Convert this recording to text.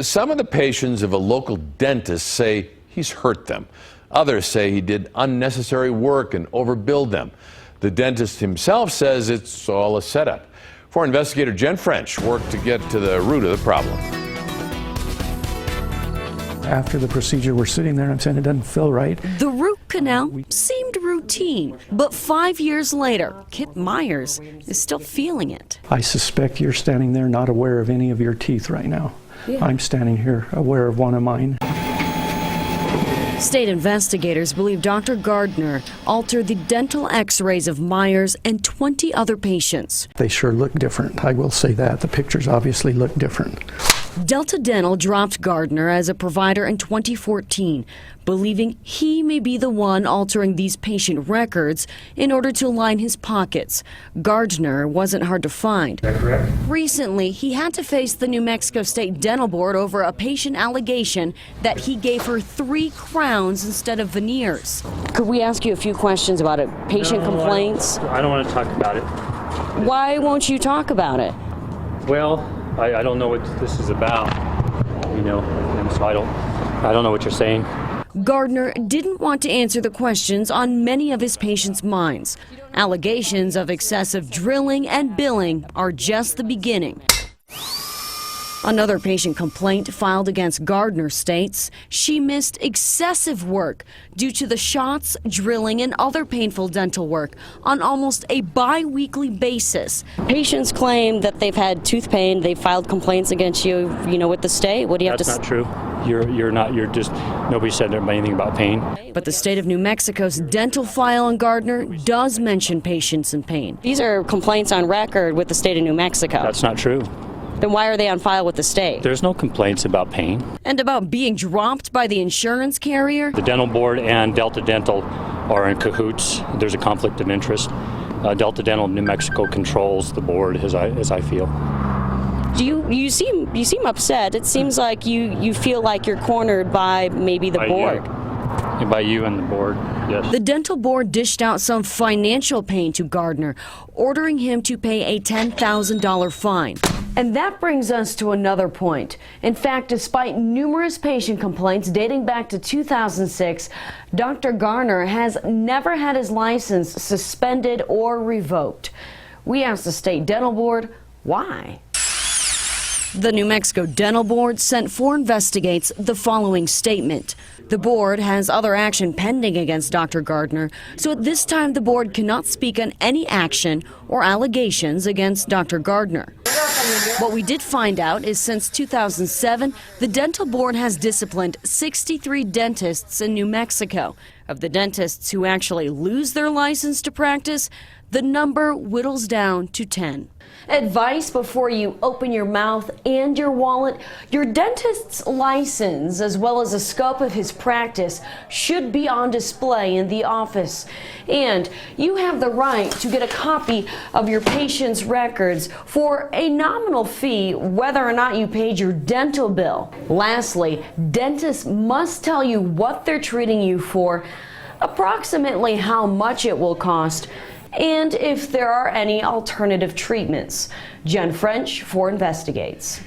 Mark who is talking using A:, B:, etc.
A: Some of the patients of a local dentist say he's hurt them. Others say he did unnecessary work and overbilled them. The dentist himself says it's all a setup. Foreign investigator Jen French worked to get to the root of the problem.
B: After the procedure, we're sitting there and I'm saying it doesn't feel right.
C: The root canal seemed routine, but 5 years later, Kip Myers is still feeling it.
B: I suspect you're standing there not aware of any of your teeth right now. Yeah. I'm standing here aware of one of mine.
C: State investigators believe Dr. Gardner altered the dental x-rays of Myers and 20 other patients.
B: They sure look different, I will say that. The pictures obviously look different.
C: Delta Dental dropped Gardner as a provider in 2014, believing he may be the one altering these patient records in order to line his pockets. Gardner wasn't hard to find.
B: Is that correct?
C: Recently, he had to face the New Mexico State Dental Board over a patient allegation that he gave her 3 crowns instead of veneers. Could we ask you a few questions about it? Patient complaints?
D: I don't want to talk about it.
C: Why won't you talk about it?
D: Well, I don't know what this is about, you know, and so I don't know what you're saying.
C: Gardner didn't want to answer the questions on many of his patients' minds. Allegations of excessive drilling and billing are just the beginning. Another patient complaint filed against Gardner states she missed excessive work due to the shots, drilling, and other painful dental work on almost a bi-weekly basis. Patients claim that they've had tooth pain. They filed complaints against you, with the state. What do you have to say?
D: That's not true. You're just, nobody said anything about pain.
C: But the state of New Mexico's dental file on Gardner does mention patients in pain. These are complaints on record with the state of New Mexico.
D: That's not true.
C: Then why are they on file with the state?
D: There's no complaints about pain.
C: And about being dropped by the insurance carrier?
D: The dental board and Delta Dental are in cahoots. There's a conflict of interest. Delta Dental of New Mexico controls the board, as I feel.
C: You seem upset. It seems like you feel like you're cornered by maybe the board.
D: By you and the board, yes.
C: The dental board dished out some financial pain to Gardner, ordering him to pay a $10,000 fine. And that brings us to another point. In fact, despite numerous patient complaints dating back to 2006, Dr. Gardner has never had his license suspended or revoked. We asked the state dental board why. The New Mexico Dental Board sent for investigates the following statement. The board has other action pending against Dr. Gardner, so at this time the board cannot speak on any action or allegations against Dr. Gardner. What we did find out is since 2007, the dental board has disciplined 63 dentists in New Mexico. Of the dentists who actually lose their license to practice, the number whittles down to 10. Advice before you open your mouth and your wallet: your dentist's license, as well as the scope of his practice, should be on display in the office. And you have the right to get a copy of your patient's records for a nominal fee, whether or not you paid your dental bill. Lastly, dentists must tell you what they're treating you for, approximately how much it will cost, and if there are any alternative treatments. Jen French for Investigates.